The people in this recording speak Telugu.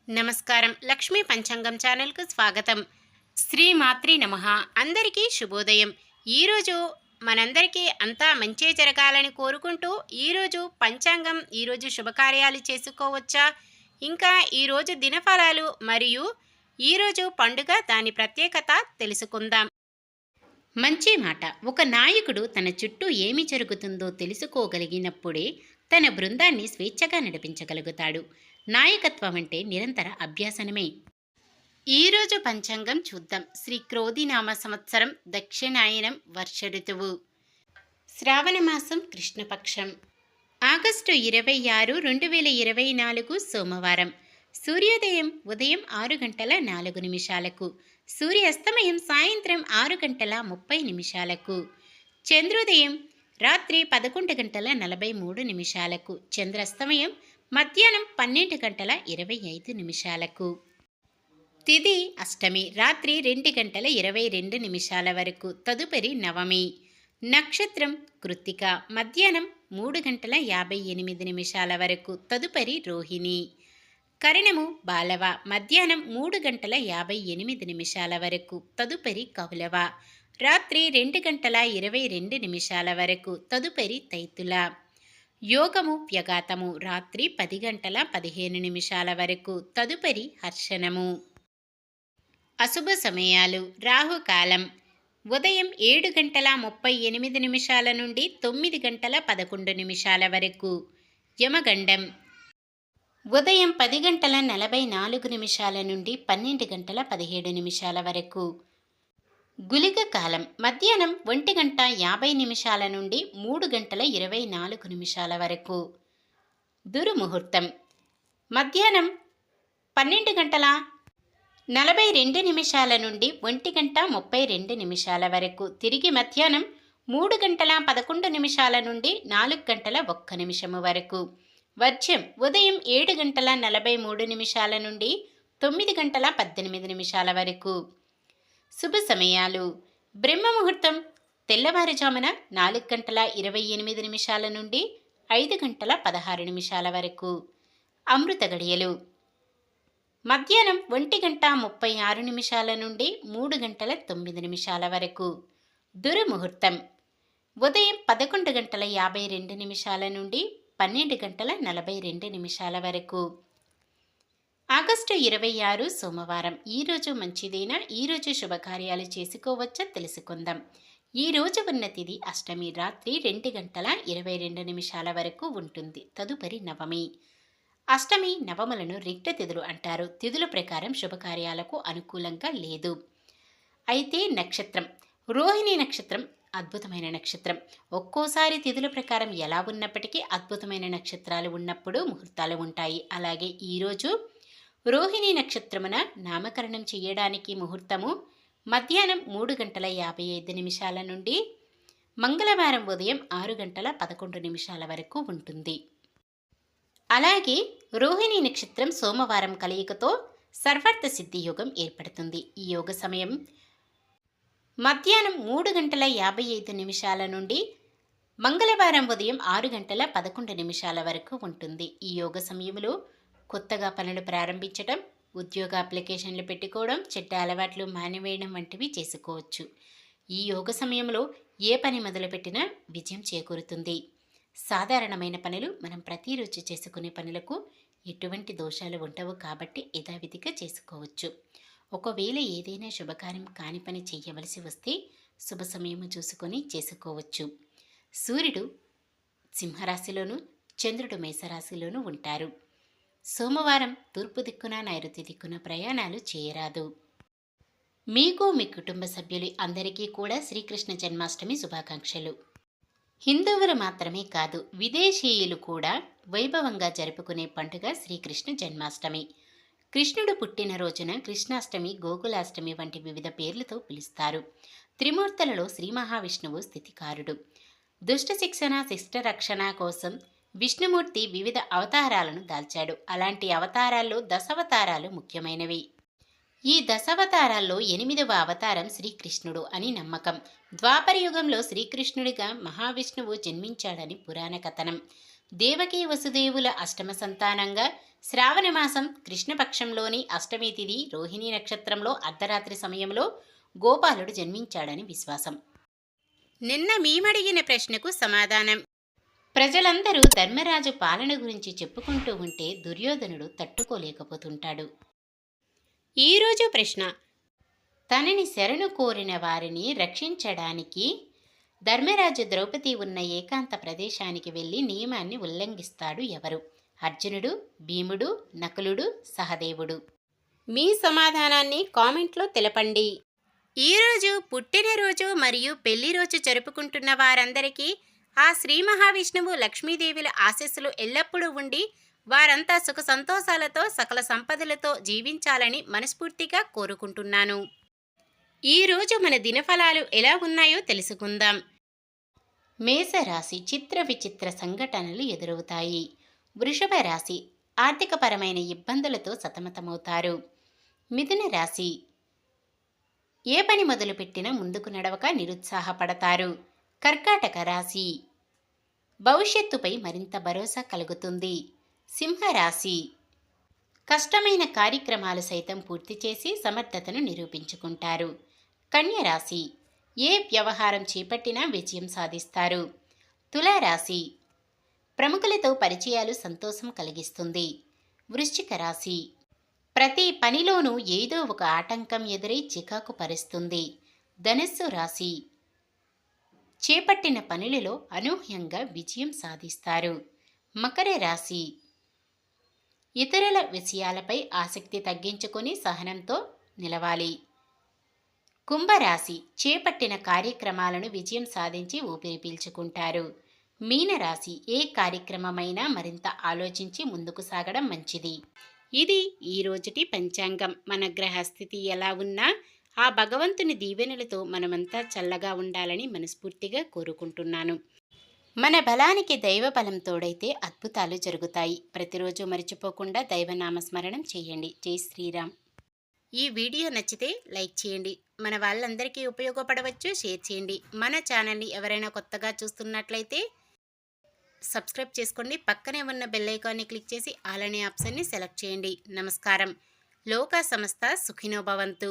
నమస్కారం. లక్ష్మీ పంచాంగం ఛానల్‌కు స్వాగతం. శ్రీమాత్రే నమః. అందరికీ శుభోదయం. ఈరోజు మనందరికీ అంతా మంచే జరగాలని కోరుకుంటూ ఈరోజు పంచాంగం, ఈరోజు శుభకార్యాలు చేసుకోవచ్చా? ఇంకా ఈరోజు దినఫలాలు మరియు ఈరోజు పండుగ దాని ప్రత్యేకత తెలుసుకుందాం. మంచి మాట. ఒక నాయకుడు తన చుట్టూ ఏమి జరుగుతుందో తెలుసుకోగలిగినప్పుడే తన బృందాన్ని స్వేచ్ఛగా నడిపించగలుగుతాడు. నాయకత్వం అంటే నిరంతర అభ్యాసనమే. ఈరోజు పంచాంగం చూద్దాం. శ్రీ క్రోధినామ సంవత్సరం, దక్షిణాయనం, వర్ష ఋతువు, శ్రావణ మాసం, కృష్ణపక్షం, ఆగస్టు 26, 2024 సోమవారం. సూర్యోదయం ఉదయం 6 గంటల 4 నిమిషాలకు, సూర్యాస్తమయం సాయంత్రం 6 గంటల 30 నిమిషాలకు, చంద్రోదయం రాత్రి 11 గంటల 43 నిమిషాలకు, చంద్రాస్తమయం మధ్యాహ్నం 12 గంటల 25 నిమిషాలకు. తిథి అష్టమి రాత్రి 2 గంటల 22 నిమిషాల వరకు, తదుపరి నవమి. నక్షత్రం కృత్తిక మధ్యాహ్నం 3 గంటల 58 నిమిషాల వరకు, తదుపరి రోహిణి. కరణము బాలవ మధ్యాహ్నం 3 గంటల 58 నిమిషాల వరకు, తదుపరి కౌలవ. రాత్రి 2 గంటల 22 నిమిషాల వరకు, తదుపరి తైతుల. యోగము వ్యగాతము రాత్రి 10 గంటల 15 నిమిషాల వరకు, తదుపరి హర్షణము. అశుభ సమయాలు. రాహుకాలం ఉదయం 7 గంటల 38 నిమిషాల నుండి 9 గంటల 11 నిమిషాల వరకు. యమగండం ఉదయం 10 గంటల 44 నిమిషాల నుండి 12 గంటల 17 నిమిషాల వరకు. గుళిక కాలం మధ్యాహ్నం 1 గంట 50 నిమిషాల నుండి 3 గంటల 24 నిమిషాల వరకు. దుర్ముహూర్తం మధ్యాహ్నం 12 గంటల 42 నిమిషాల నుండి 1 గంట 32 నిమిషాల వరకు. తిరిగి మధ్యాహ్నం 3 గంటల 11 నిమిషాల నుండి 4 గంటల 1 నిమిషము వరకు. వర్జ్యం ఉదయం 7 గంటల 43 నిమిషాల నుండి 9 గంటల 18 నిమిషాల వరకు. శుభ సమయాలు. బ్రహ్మముహూర్తం తెల్లవారుజామున 4 గంటల 28 నిమిషాల నుండి 5 గంటల 16 నిమిషాల వరకు. అమృత గడియలు మధ్యాహ్నం 1 గంట 36 నిమిషాల నుండి 3 గంటల 9 నిమిషాల వరకు. దుర్ముహూర్తం ఉదయం 11 గంటల 52 నిమిషాల నుండి 12 గంటల 42 నిమిషాల వరకు. ఆగస్టు 26 సోమవారం. ఈరోజు మంచిదేనా? ఈరోజు శుభకార్యాలు చేసుకోవచ్చా తెలుసుకుందాం. ఈరోజు ఉన్న తిథి అష్టమి రాత్రి 2 గంటల 22 నిమిషాల వరకు ఉంటుంది, తదుపరి నవమి. అష్టమి నవములను రిక్త తిథులు అంటారు. తిథుల ప్రకారం శుభకార్యాలకు అనుకూలంగా లేదు. అయితే నక్షత్రం రోహిణి నక్షత్రం అద్భుతమైన నక్షత్రం. ఒక్కోసారి తిథుల ప్రకారం ఎలా ఉన్నప్పటికీ అద్భుతమైన నక్షత్రాలు ఉన్నప్పుడు ముహూర్తాలు ఉంటాయి. అలాగే ఈరోజు రోహిణి నక్షత్రమున నామకరణం చేయడానికి ముహూర్తము మధ్యాహ్నం 3 గంటల 55 నిమిషాల నుండి మంగళవారం ఉదయం 6 గంటల 11 నిమిషాల వరకు ఉంటుంది. అలాగే రోహిణి నక్షత్రం సోమవారం కలయికతో సర్వార్థ సిద్ధి యోగం ఏర్పడుతుంది. ఈ యోగ సమయం మధ్యాహ్నం 3 గంటల 55 నిమిషాల నుండి మంగళవారం ఉదయం 6 గంటల 11 నిమిషాల వరకు ఉంటుంది. ఈ యోగ సమయంలో కొత్తగా పనులు ప్రారంభించడం, ఉద్యోగ అప్లికేషన్లు పెట్టుకోవడం, చెడ్డ అలవాట్లు మానివేయడం వంటివి చేసుకోవచ్చు. ఈ యోగ సమయంలో ఏ పని మొదలుపెట్టినా విజయం చేకూరుతుంది. సాధారణమైన పనులు మనం ప్రతిరోజు చేసుకునే పనులకు ఎటువంటి దోషాలు ఉండవు కాబట్టి యథావిధిగా చేసుకోవచ్చు. ఒకవేళ ఏదైనా శుభకార్యం కాని పని చేయవలసి వస్తే శుభ సమయము చూసుకొని చేసుకోవచ్చు. సూర్యుడు సింహరాశిలోను, చంద్రుడు మేషరాశిలోనూ ఉంటారు. సోమవారం తూర్పు దిక్కున నైరుతి దిక్కున ప్రయాణాలు చేయరాదు. మీకు మీ కుటుంబ సభ్యులు అందరికీ కూడా శ్రీకృష్ణ జన్మాష్టమి శుభాకాంక్షలు. హిందువులు మాత్రమే కాదు, విదేశీయులు కూడా వైభవంగా జరుపుకునే పండుగ శ్రీకృష్ణ జన్మాష్టమి. కృష్ణుడు పుట్టిన రోజున కృష్ణాష్టమి, గోకులాష్టమి వంటి వివిధ పేర్లతో పిలుస్తారు. త్రిమూర్తులలో శ్రీ మహావిష్ణువు స్థితికారుడు. దుష్ట శిక్షణ, శిష్ట రక్షణ కోసం విష్ణుమూర్తి వివిధ అవతారాలను దాల్చాడు. అలాంటి అవతారాల్లో దశావతారాలు ముఖ్యమైనవి. ఈ దశావతారాల్లో 8వ అవతారం శ్రీకృష్ణుడు అని నమ్మకం. ద్వాపర యుగంలో శ్రీకృష్ణుడిగా మహావిష్ణువు జన్మించాడని పురాణ కథనం. దేవకీ వసుదేవుల అష్టమ సంతానంగా శ్రావణ మాసం కృష్ణపక్షంలోని అష్టమి తిథి రోహిణీ నక్షత్రంలో అర్ధరాత్రి సమయంలో గోపాలుడు జన్మించాడని విశ్వాసం. నిన్న మేమడిగిన ప్రశ్నకు సమాధానం. ప్రజలందరూ ధర్మరాజు పాలన గురించి చెప్పుకుంటూ ఉంటే దుర్యోధనుడు తట్టుకోలేకపోతుంటాడు. ఈరోజు ప్రశ్న: తనని శరణు కోరిన వారిని రక్షించడానికి ధర్మరాజు ద్రౌపది ఉన్న ఏకాంత ప్రదేశానికి వెళ్ళి నియమాన్ని ఉల్లంఘిస్తాడు ఎవరు? అర్జునుడు, భీముడు, నకులుడు, సహదేవుడు? మీ సమాధానాన్ని కామెంట్లో తెలపండి. ఈరోజు పుట్టినరోజు మరియు పెళ్లి రోజు జరుపుకుంటున్న వారందరికీ ఆ శ్రీ మహావిష్ణువు లక్ష్మీదేవుల ఆశీస్సులు ఎల్లప్పుడూ ఉండి వారంతా సుఖ సంతోషాలతో సకల సంపదలతో జీవించాలని మనస్ఫూర్తిగా కోరుకుంటున్నాను. ఈరోజు మన దినఫలాలు ఎలా ఉన్నాయో తెలుసుకుందాం. మేషరాశి చిత్ర విచిత్ర సంఘటనలు ఎదురవుతాయి. వృషభ రాశి ఆర్థికపరమైన ఇబ్బందులతో సతమతమవుతారు. మిథున రాశి ఏ పని మొదలుపెట్టినా ముందుకు నడవక నిరుత్సాహపడతారు. కర్కాటక రాశి భవిష్యత్తుపై మరింత భరోసా కలుగుతుంది. సింహరాశి కష్టమైన కార్యక్రమాలు సైతం పూర్తి చేసి సమర్థతను నిరూపించుకుంటారు. కన్యరాశి ఏ వ్యవహారం చేపట్టినా విజయం సాధిస్తారు. తులారాశి ప్రముఖులతో పరిచయాలు సంతోషం కలిగిస్తుంది. వృశ్చిక రాశి ప్రతి పనిలోనూ ఏదో ఒక ఆటంకం ఎదురై చికాకు పరుస్తుంది. ధనుస్సు రాశి చేపట్టిన పనులలో అనూహ్యంగా విజయం సాధిస్తారు. మకర రాశి ఇతరుల విషయాలపై ఆసక్తి తగ్గించుకొని సహనంతో నిలవాలి. కుంభరాశి చేపట్టిన కార్యక్రమాలను విజయం సాధించి ఊపిరి పీల్చుకుంటారు. మీనరాశి ఏ కార్యక్రమమైనా మరింత ఆలోచించి ముందుకు సాగడం మంచిది. ఇది ఈరోజుటి పంచాంగం. మన గ్రహస్థితి ఎలా ఉన్నా ఆ భగవంతుని దీవెనలతో మనమంతా చల్లగా ఉండాలని మనస్ఫూర్తిగా కోరుకుంటున్నాను. మన బలానికి దైవ బలం తోడైతే అద్భుతాలు జరుగుతాయి. ప్రతిరోజు మర్చిపోకుండా దైవనామస్మరణం చేయండి. జై శ్రీరామ్. ఈ వీడియో నచ్చితే లైక్ చేయండి. మన వాళ్ళందరికీ ఉపయోగపడవచ్చు. షేర్ చేయండి. మన ఛానల్ని ఎవరైనా కొత్తగా చూస్తున్నట్లయితే సబ్స్క్రైబ్ చేసుకోండి. పక్కనే ఉన్న బెల్ ఐకాన్ని క్లిక్ చేసి ఆల్ అనే ఆప్షన్ని సెలెక్ట్ చేయండి. నమస్కారం. లోకా సమస్త సుఖినో భవంతు.